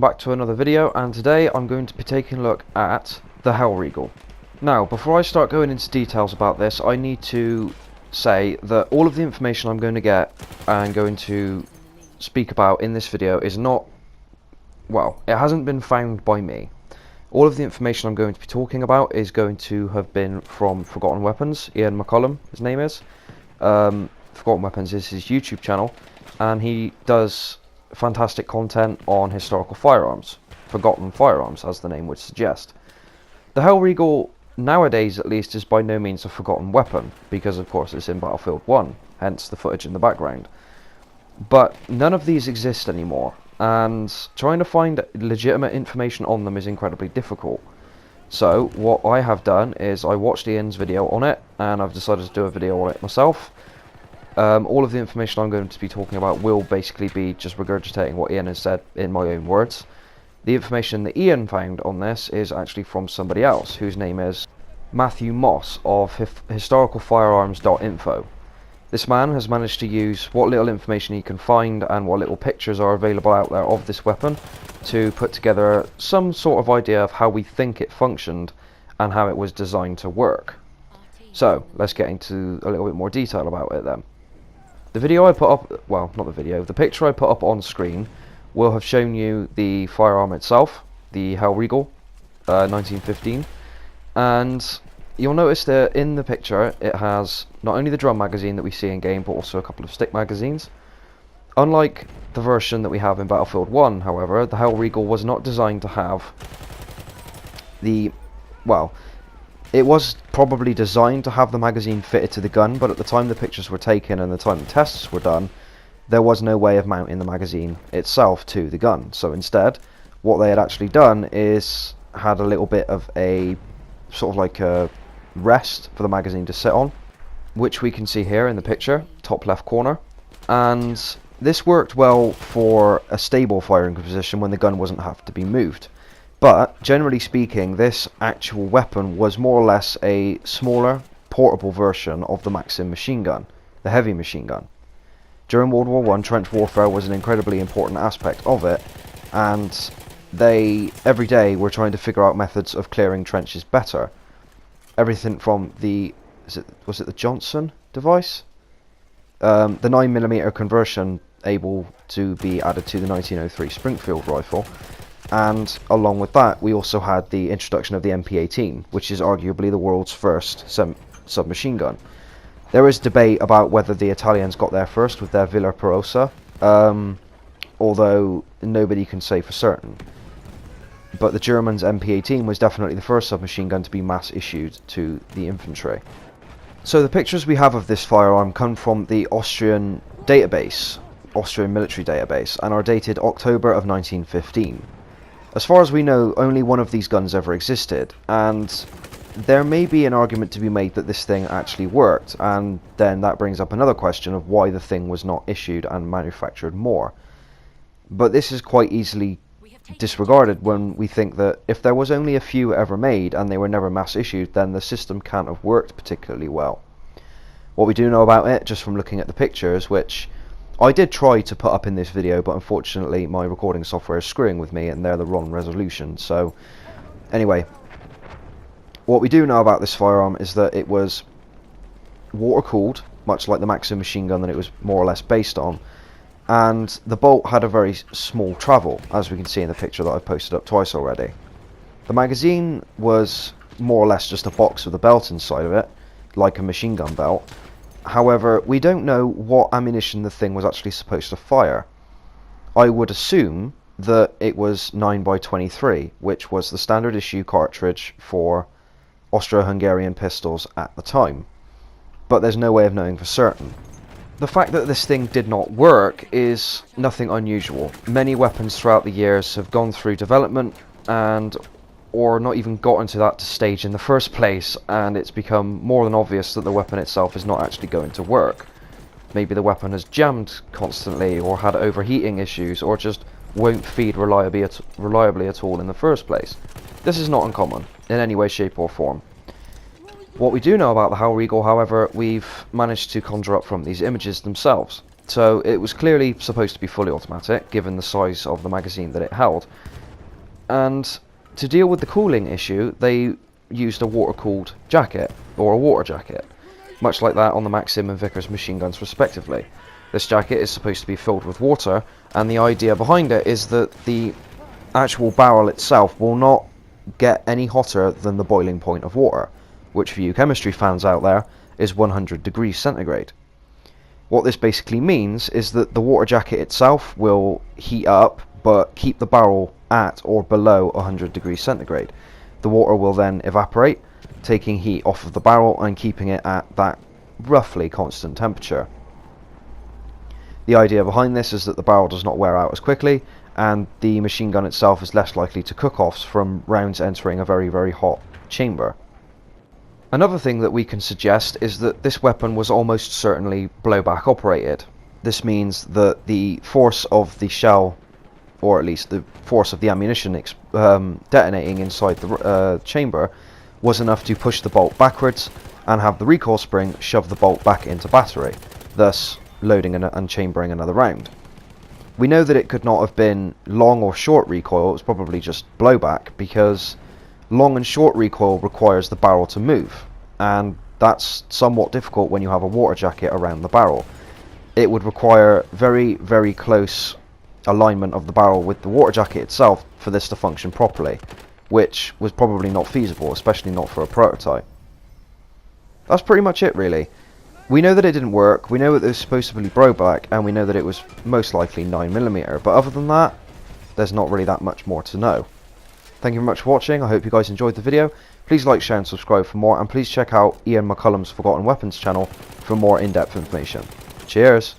welcome back to another video, and today I'm going to be taking a look at the Hellriegel. Now, before I start going into details about this, I need to say that all of the information I'm going to get and going to speak about in this video is not, well, it hasn't been found by me. All of the information I'm going to be talking about is going to have been from Forgotten Weapons. Ian McCollum, his name is. Forgotten Weapons is his YouTube channel, and he does fantastic content on historical firearms, forgotten firearms as the name would suggest. The Hellriegel nowadays at least is by no means a forgotten weapon, because of course it's in Battlefield 1, hence the footage in the background. But none of these exist anymore, and trying to find legitimate information on them is incredibly difficult. So what I have done is I watched Ian's video on it, and I've decided to do a video on it myself. All of the information I'm going to be talking about will basically be just regurgitating what Ian has said in my own words. The information that Ian found on this is actually from somebody else, whose name is Matthew Moss of historicalfirearms.info. This man has managed to use what little information he can find and what little pictures are available out there of this weapon to put together some sort of idea of how we think it functioned and how it was designed to work. So, let's get into a little bit more detail about it then. The video I put up, well, not the video, the picture I put up on screen will have shown you the firearm itself, the Hellriegel 1915, and you'll notice that in the picture it has not only the drum magazine that we see in game, but also a couple of stick magazines. Unlike the version that we have in Battlefield 1, however, the Hellriegel was not designed to have the, well, it was probably designed to have the magazine fitted to the gun, but at the time the pictures were taken and the time the tests were done, there was no way of mounting the magazine itself to the gun. So instead, what they had actually done is had a little bit of a sort of like a rest for the magazine to sit on, which we can see here in the picture, top left corner. And this worked well for a stable firing position when the gun wasn't have to be moved. But, generally speaking, this actual weapon was more or less a smaller, portable version of the Maxim machine gun, the heavy machine gun. During World War I, trench warfare was an incredibly important aspect of it, and they, every day, were trying to figure out methods of clearing trenches better. Everything from the, was it the Johnson device? The 9mm conversion able to be added to the 1903 Springfield rifle. And along with that, we also had the introduction of the MP18, which is arguably the world's first submachine gun. There is debate about whether the Italians got there first with their Villa Perosa, although nobody can say for certain. But the Germans' MP18 was definitely the first submachine gun to be mass issued to the infantry. So the pictures we have of this firearm come from the Austrian database, Austrian military database, and are dated October of 1915. As far as we know, only one of these guns ever existed, and there may be an argument to be made that this thing actually worked, and then that brings up another question of why the thing was not issued and manufactured more. But this is quite easily disregarded when we think that if there was only a few ever made and they were never mass issued, then the system can't have worked particularly well. What we do know about it, just from looking at the pictures, which I did try to put up in this video, but unfortunately my recording software is screwing with me and they're the wrong resolution. So anyway, what we do know about this firearm is that it was water cooled, much like the Maxim machine gun that it was more or less based on, and the bolt had a very small travel, as we can see in the picture that I've posted up twice already. The magazine was more or less just a box with a belt inside of it, like a machine gun belt. However, we don't know what ammunition the thing was actually supposed to fire. I would assume that it was 9x23, which was the standard issue cartridge for Austro-Hungarian pistols at the time. But there's no way of knowing for certain. The fact that this thing did not work is nothing unusual. Many weapons throughout the years have gone through development and or not even gotten to that stage in the first place, and it's become more than obvious that the weapon itself is not actually going to work. Maybe the weapon has jammed constantly, or had overheating issues, or just won't feed reliably at all in the first place. This is not uncommon, in any way, shape or form. What we do know about the Hellriegel, however, we've managed to conjure up from these images themselves. So it was clearly supposed to be fully automatic, given the size of the magazine that it held. And to deal with the cooling issue, they used a water-cooled jacket, or a water jacket, much like that on the Maxim and Vickers machine guns respectively. This jacket is supposed to be filled with water, and the idea behind it is that the actual barrel itself will not get any hotter than the boiling point of water, which for you chemistry fans out there is 100 degrees centigrade. What this basically means is that the water jacket itself will heat up but keep the barrel at or below 100 degrees centigrade. The water will then evaporate, taking heat off of the barrel and keeping it at that roughly constant temperature. The idea behind this is that the barrel does not wear out as quickly, and the machine gun itself is less likely to cook-offs from rounds entering a very, very hot chamber. Another thing that we can suggest is that this weapon was almost certainly blowback operated. This means that the force of the shell, or at least the force of the ammunition detonating inside the chamber, was enough to push the bolt backwards and have the recoil spring shove the bolt back into battery, thus loading and chambering another round. We know that it could not have been long or short recoil, it was probably just blowback, because long and short recoil requires the barrel to move, and that's somewhat difficult when you have a water jacket around the barrel. It would require very, very close alignment of the barrel with the water jacket itself for this to function properly, which was probably not feasible, especially not for a prototype. That's pretty much it, really. We know that it didn't work, we know that it was supposed to be blowback, and we know that it was most likely 9mm, but other than that, there's not really that much more to know. Thank you very much for watching, I hope you guys enjoyed the video. Please like, share and subscribe for more, and please check out Ian McCullum's Forgotten Weapons channel for more in-depth information. Cheers!